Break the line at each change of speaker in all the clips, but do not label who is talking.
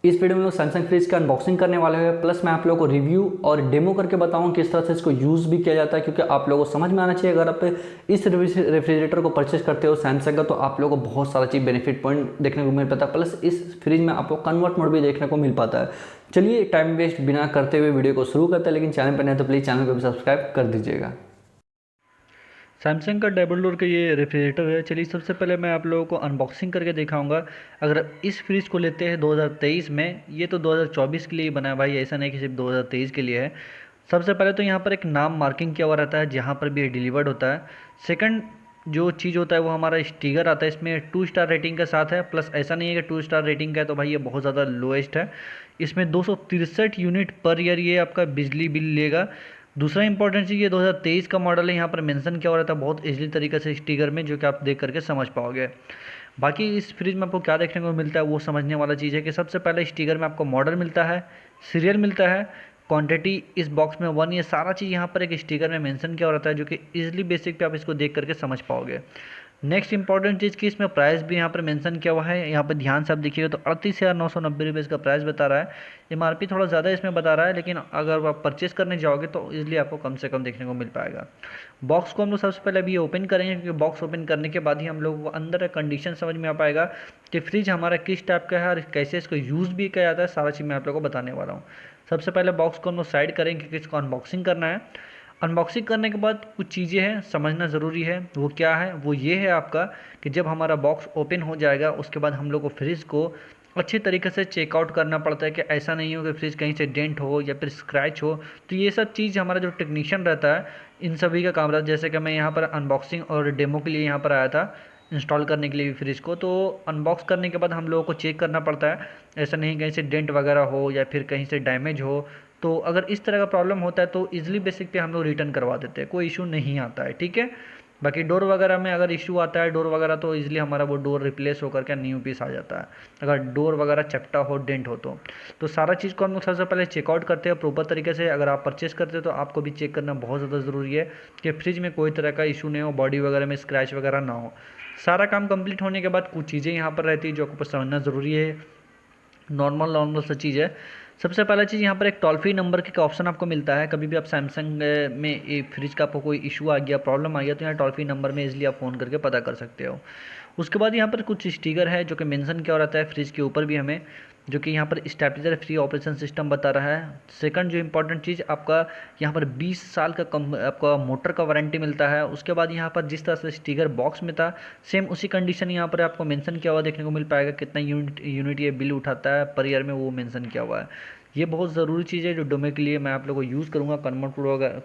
इस वीडियो में लोग सैमसंग फ्रिज का अनबॉक्सिंग करने वाले हैं, प्लस मैं आप लोगों को रिव्यू और डेमो करके बताऊं किस तरह से इसको यूज़ भी किया जाता है, क्योंकि आप लोगों को समझ में आना चाहिए। अगर आप इस रेफ्रिजरेटर को परचेस करते हो सैमसंग का, तो आप लोगों को बहुत सारा चीज़ बेनिफिट पॉइंट देखने को मिल पाता है, प्लस इस फ्रिज में आपको कन्वर्ट मोड भी देखने को मिल पाता है। चलिए टाइम वेस्ट बिना करते हुए वीडियो को शुरू करते हैं, लेकिन चैनल पर नहीं तो प्लीज़ चैनल को भी सब्सक्राइब कर दीजिएगा। सैमसंग का डबल डोर का ये रेफ्रिजरेटर है। चलिए सबसे पहले मैं आप लोगों को अनबॉक्सिंग करके दिखाऊंगा। अगर इस फ्रिज को लेते हैं 2023 में, ये तो 2024 के लिए बना है भाई, ऐसा नहीं कि सिर्फ 2023 के लिए है। सबसे पहले तो यहाँ पर एक नाम मार्किंग किया हुआ रहता है जहाँ पर भी ये डिलीवर्ड होता है। सेकंड जो चीज़ होता है वो हमारा स्टिकर आता है, इसमें 2 स्टार रेटिंग के साथ है। प्लस ऐसा नहीं है कि 2 स्टार रेटिंग का है तो भाई ये बहुत ज़्यादा लोएस्ट है। इसमें 263 यूनिट पर ईयर ये आपका बिजली बिल लेगा। दूसरा इंपॉर्टेंट चीज़, ये 2023 का मॉडल है, यहाँ पर मेंशन किया हो रहा था बहुत इजीली तरीके से स्टिकर में, जो कि आप देख करके समझ पाओगे। बाकी इस फ्रिज में आपको क्या देखने को मिलता है वो समझने वाला चीज़ है कि सबसे पहले स्टिकर में आपको मॉडल मिलता है, सीरियल मिलता है, क्वांटिटी इस बॉक्स में 1, ये सारा चीज़ यहाँ पर एक स्टिकर में मेंशन किया हो रहता है, जो कि इजीली बेसिक पे आप इसको देख करके समझ पाओगे। नेक्स्ट इंपॉर्टेंट चीज़ कि इसमें प्राइस भी यहाँ पर मेंशन किया हुआ है। यहाँ पर ध्यान से आप देखिएगा तो 38,990 रुपये इसका प्राइस बता रहा है। एमआरपी थोड़ा ज़्यादा इसमें बता रहा है, लेकिन अगर आप परचेस करने जाओगे तो इजीली आपको कम से कम देखने को मिल पाएगा। बॉक्स को हम लोग सबसे पहले अभी ओपन करेंगे, क्योंकि बॉक्स ओपन करने के बाद ही हम लोग को अंदर का कंडीशन समझ में आ पाएगा कि फ्रिज हमारा किस टाइप का है और कैसे इसको यूज़ भी किया जाता है। सारा चीज़ मैं आप लोगों को बताने वाला हूँ। सबसे पहले बॉक्स को हम लोग साइड करेंगे क्योंकि इसको अनबॉक्सिंग करना है। अनबॉक्सिंग करने के बाद कुछ चीज़ें हैं समझना ज़रूरी है। वो क्या है? वो ये है आपका कि जब हमारा बॉक्स ओपन हो जाएगा उसके बाद हम लोग को फ्रिज को अच्छे तरीके से चेकआउट करना पड़ता है कि ऐसा नहीं हो कि फ्रिज कहीं से डेंट हो या फिर स्क्रैच हो। तो ये सब चीज़ हमारा जो टेक्नीशियन रहता है इन सभी का काम रहता है। जैसे कि मैं यहाँ पर अनबॉक्सिंग और डेमो के लिए यहाँ पर आया था इंस्टॉल करने के लिए फ्रिज को, तो अनबॉक्स करने के बाद हम लोगों को चेक करना पड़ता है। ऐसा नहीं कहीं से डेंट वगैरह हो या फिर कहीं से डैमेज हो। तो अगर इस तरह का प्रॉब्लम होता है तो इजीली बेसिक पे हम लोग रिटर्न करवा देते हैं, कोई इशू नहीं आता है, ठीक है। बाकी डोर वगैरह में अगर इशू आता है डोर वगैरह, तो इजीली हमारा वो डोर रिप्लेस होकर के न्यू पीस आ जाता है, अगर डोर वगैरह चपटा हो डेंट हो तो सारा चीज़ को हम लोग सबसे पहले चेकआउट करते हैं प्रॉपर तरीके से। अगर आप परचेस करते हो तो आपको भी चेक करना बहुत ज़्यादा ज़रूरी है कि फ्रिज में कोई तरह का इशू नहीं हो, बॉडी वगैरह में स्क्रैच वगैरह ना हो। सारा काम कंप्लीट होने के बाद कुछ चीज़ें यहाँ पर रहती है जो आपको समझना ज़रूरी है। नॉर्मल सा चीज़ है। सबसे पहला चीज़ यहाँ पर एक टोल फ्री नंबर का ऑप्शन आपको मिलता है। कभी भी आप सैमसंग में ये फ्रिज का आपको कोई इशू आ गया, प्रॉब्लम आ गया, तो यहाँ टोल फ्री नंबर में इजीली आप फ़ोन करके पता कर सकते हो। उसके बाद यहाँ पर कुछ स्टिकर है जो कि मेंशन किया रहता है फ्रिज के ऊपर भी हमें, जो कि यहाँ पर स्टेबलाइजर फ्री ऑपरेशन सिस्टम बता रहा है। सेकंड जो इंपॉर्टेंट चीज़ आपका यहाँ पर 20 साल का कम आपका मोटर का वारंटी मिलता है। उसके बाद यहाँ पर जिस तरह से स्टिकर बॉक्स में था सेम उसी कंडीशन यहाँ पर आपको मेंशन किया हुआ देखने को मिल पाएगा। कितना यूनिट ये बिल उठाता है पर ईयर में वो मेंशन किया हुआ है। ये बहुत ज़रूरी चीज़ है जो डोमे के लिए मैं आप लोगों को यूज़ करूँगा।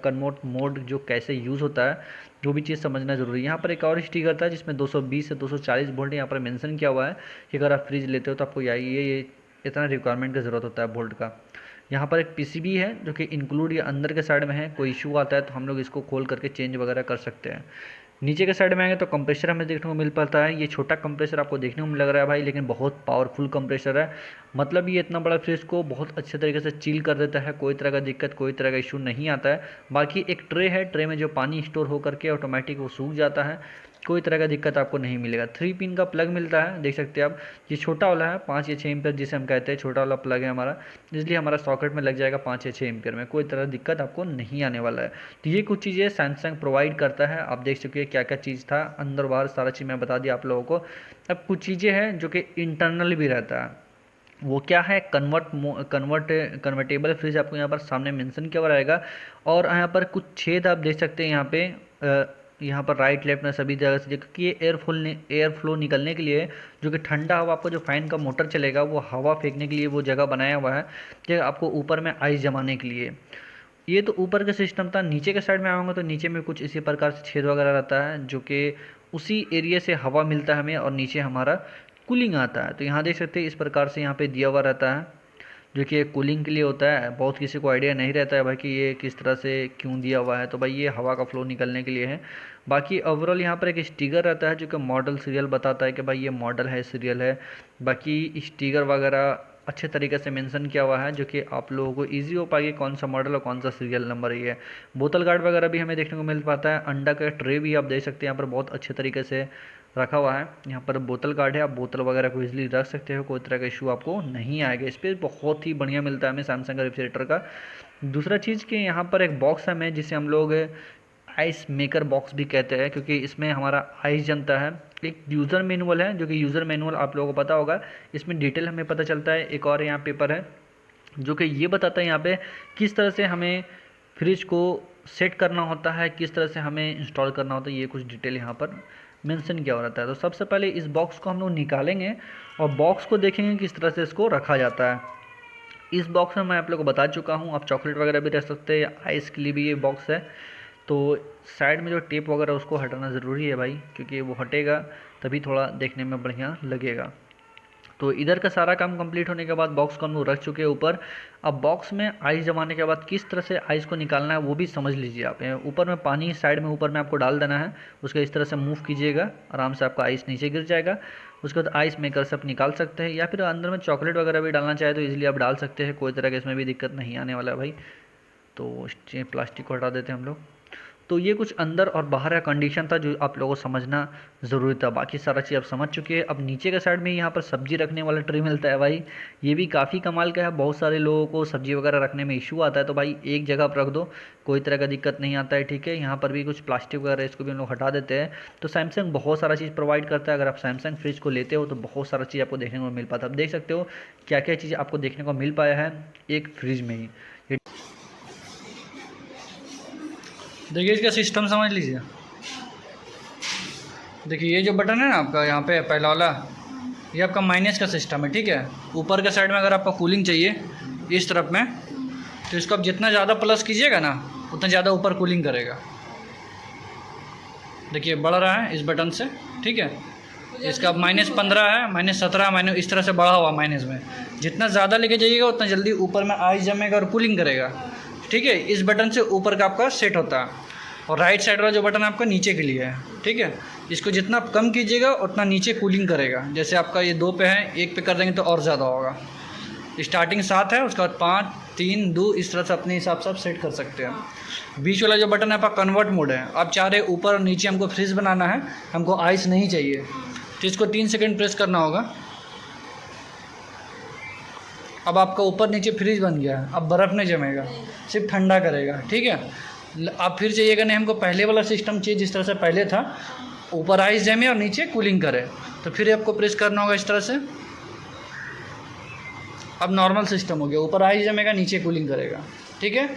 कन्वर्ट मोड जो कैसे यूज़ होता है जो भी चीज़ समझना ज़रूरी है। यहाँ पर एक और स्टिकर था जिसमें 220 से 240 वोल्ट यहाँ पर मेंशन किया हुआ है कि अगर आप फ्रिज लेते हो तो आपको ये इतना रिक्वायरमेंट की ज़रूरत होता है वोल्ट का। यहाँ पर एक पीसीबी है जो कि इंक्लूड या अंदर के साइड में है। कोई इशू आता है तो हम लोग इसको खोल करके चेंज वगैरह कर सकते हैं। नीचे के साइड में आएंगे तो कंप्रेसर हमें देखने को मिल पाता है। ये छोटा कंप्रेसर आपको देखने को लग रहा है भाई, लेकिन बहुत पावरफुल कंप्रेसर है। मतलब ये इतना बड़ा फ्रिज को बहुत अच्छे तरीके से चिल कर देता है, कोई तरह का दिक्कत कोई तरह का इशू नहीं आता है। बाकी एक ट्रे है, ट्रे में जो पानी स्टोर होकर के ऑटोमेटिक वो सूख जाता है, कोई तरह का दिक्कत आपको नहीं मिलेगा। 3 पिन का प्लग मिलता है, देख सकते हैं आप। ये छोटा वाला है 5 या 6 एम्पियर जिसे हम कहते हैं, छोटा वाला प्लग है हमारा, इसलिए हमारा सॉकेट में लग जाएगा 5 या 6 एम्पियर में, कोई तरह दिक्कत आपको नहीं आने वाला है। तो ये कुछ चीज़ें सैमसंग प्रोवाइड करता है। आप देख सकते हैं क्या क्या चीज़ था अंदर बाहर, सारा चीज़ मैं बता दिया आप लोगों को। अब कुछ चीज़ें हैं जो कि इंटरनल भी रहता है। वो क्या है? कन्वर्टेबल फ्रिज आपको यहाँ पर सामने मेंशन किया हुआ रहेगा। और यहाँ पर कुछ छेद आप देख सकते हैं यहाँ पे, यहाँ पर राइट लेफ्ट में सभी जगह से, क्योंकि ये एयर फ्लो निकलने के लिए, जो कि ठंडा हवा आपको जो फैन का मोटर चलेगा वो हवा फेंकने के लिए वो जगह बनाया हुआ है, कि आपको ऊपर में आइस जमाने के लिए। ये तो ऊपर का सिस्टम था। नीचे के साइड में आऊँगा तो नीचे में कुछ इसी प्रकार से छेद वगैरह रहता है, जो कि उसी एरिया से हवा मिलता है हमें और नीचे हमारा कूलिंग आता है। तो यहाँ देख सकते हैं इस प्रकार से यहाँ पे दिया हुआ रहता है, जो कि कूलिंग के लिए होता है। बहुत किसी को आइडिया नहीं रहता है भाई कि ये किस तरह से क्यों दिया हुआ है, तो भाई ये हवा का फ्लो निकलने के लिए है। बाकी ओवरऑल यहाँ पर एक स्टिकर रहता है जो कि मॉडल सीरियल बताता है कि भाई ये मॉडल है, सीरियल है। बाकी स्टिकर वगैरह अच्छे तरीके से मेंशन किया हुआ है, जो कि आप लोगों को इजी हो पाएगी कौन सा मॉडल और कौन सा सीरियल नंबर ये है। बोतल गार्ड वगैरह भी हमें देखने को मिल पाता है। अंडा का ट्रे भी आप देख सकते हैं यहाँ पर बहुत अच्छे तरीके से रखा हुआ है। यहाँ पर बोतल गार्ड है, आप बोतल वगैरह को इजीली रख सकते हो, कोई तरह का इशू आपको नहीं आएगा। इस पर बहुत ही बढ़िया मिलता है हमें सैमसंग का रेफ्रिजरेटर का। दूसरा चीज़ कि यहाँ पर एक बॉक्स है, जिसे हम लोग आइस मेकर बॉक्स भी कहते हैं, क्योंकि इसमें हमारा आइस जमता है। एक यूज़र मैनुअल है, जो कि यूज़र मैनुअल आप लोगों को पता होगा, इसमें डिटेल हमें पता चलता है। एक और यहाँ पेपर है जो कि ये बताता है यहाँ पे किस तरह से हमें फ्रिज को सेट करना होता है, किस तरह से हमें इंस्टॉल करना होता है, ये कुछ डिटेल यहाँ पर मेंशन किया हो रहता है। तो सबसे पहले इस बॉक्स को हम लोग निकालेंगे और बॉक्स को देखेंगे किस तरह से इसको रखा जाता है। इस बॉक्स में मैं आप लोग को बता चुका हूँ, आप चॉकलेट वगैरह भी रख सकते हैं, आइस के लिए भी ये बॉक्स है। तो साइड में जो टेप वगैरह उसको हटाना ज़रूरी है भाई, क्योंकि वो हटेगा तभी थोड़ा देखने में बढ़िया लगेगा। तो इधर का सारा काम कंप्लीट होने के बाद बॉक्स को हम लोग रख चुके हैं ऊपर। अब बॉक्स में आइस जमाने के बाद किस तरह से आइस को निकालना है वो भी समझ लीजिए आप। ऊपर में पानी साइड में ऊपर में आपको डाल देना है, उसको इस तरह से मूव कीजिएगा, आराम से आपका आइस नीचे गिर जाएगा। उसके बाद आइस मेकर से आप निकाल सकते हैं, या फिर अंदर में चॉकलेट वगैरह भी डालना चाहे तो इजीली आप डाल सकते हैं, कोई तरह का इसमें भी दिक्कत नहीं आने वाला है भाई। तो प्लास्टिक को हटा देते हैं हम लोग। तो ये कुछ अंदर और बाहर का कंडीशन था जो आप लोगों को समझना ज़रूरी था, बाकी सारा चीज़ आप समझ चुके हैं। अब नीचे के साइड में यहाँ पर सब्जी रखने वाला ट्रे मिलता है भाई, ये भी काफ़ी कमाल का है। बहुत सारे लोगों को सब्जी वगैरह रखने में इशू आता है, तो भाई एक जगह पर रख दो, कोई तरह का दिक्कत नहीं आता है, ठीक है। यहाँ पर भी कुछ प्लास्टिक वगैरह इसको भी हम लोग हटा देते हैं। तो सैमसंग बहुत सारा चीज़ प्रोवाइड करता है, अगर आप सैमसंग फ्रिज को लेते हो तो बहुत सारा चीज़ आपको देखने को मिल पाता है। आप देख सकते हो क्या क्या चीज़ आपको देखने को मिल पाया है एक फ्रिज में ही। देखिए इसका सिस्टम समझ लीजिए। देखिए ये जो बटन है ना आपका यहाँ पे पहला वाला, ये आपका माइनस का सिस्टम है, ठीक है। ऊपर के साइड में अगर आपको कूलिंग चाहिए इस तरफ में, तो इसको आप जितना ज़्यादा प्लस कीजिएगा ना उतना ज़्यादा ऊपर कूलिंग करेगा। देखिए बढ़ रहा है इस बटन से, ठीक है। इसका -15 है, -17, इस तरह से बढ़ा हुआ माइनस में। जितना ज़्यादा लेके जाइएगा उतना जल्दी ऊपर में आइस जमेगा और कूलिंग करेगा, ठीक है। इस बटन से ऊपर का आपका सेट होता है, और राइट साइड वाला जो बटन आपका नीचे के लिए है, ठीक है। इसको जितना आप कम कीजिएगा उतना नीचे कूलिंग करेगा। जैसे आपका ये 2 पे है, 1 पे कर देंगे तो और ज़्यादा होगा। स्टार्टिंग 7 है, उसके बाद 5, 3, 2, इस तरह से अपने हिसाब से आप सेट कर सकते हैं। बीच वाला जो बटन है आपका कन्वर्ट मोड है। आप चाह रहे ऊपर और नीचे हमको फ्रीज बनाना है, हमको आइस नहीं चाहिए, तो इसको 3 सेकेंड प्रेस करना होगा। अब आपका ऊपर नीचे फ्रीज बन गया है, अब बर्फ़ नहीं जमेगा, सिर्फ ठंडा करेगा, ठीक है। आप फिर चाहिएगा नहीं हमको पहले वाला सिस्टम चाहिए जिस तरह से पहले था, ऊपर आइस जमे और नीचे कूलिंग करे, तो फिर आपको प्रेस करना होगा इस तरह से। अब नॉर्मल सिस्टम हो गया, ऊपर आइस जमेगा नीचे कूलिंग करेगा, ठीक है।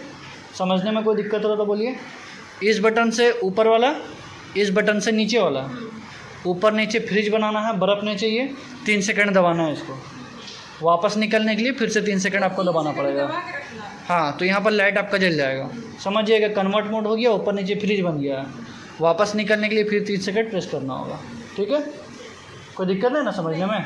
समझने में कोई दिक्कत हो तो बोलिए। इस बटन से ऊपर वाला, इस बटन से नीचे वाला, ऊपर नीचे फ्रिज बनाना है, बर्फ़ नहीं चाहिए, 3 सेकेंड दबाना है इसको। वापस निकलने के लिए फिर से 3 सेकंड आपको दबाना पड़ेगा। हाँ, तो यहाँ पर लाइट आपका जल जाएगा, समझिएगा। कन्वर्ट मोड हो गया, ऊपर नीचे फ्रिज बन गया है। वापस निकलने के लिए फिर 3 सेकंड प्रेस करना होगा, ठीक है। कोई दिक्कत है ना समझने में।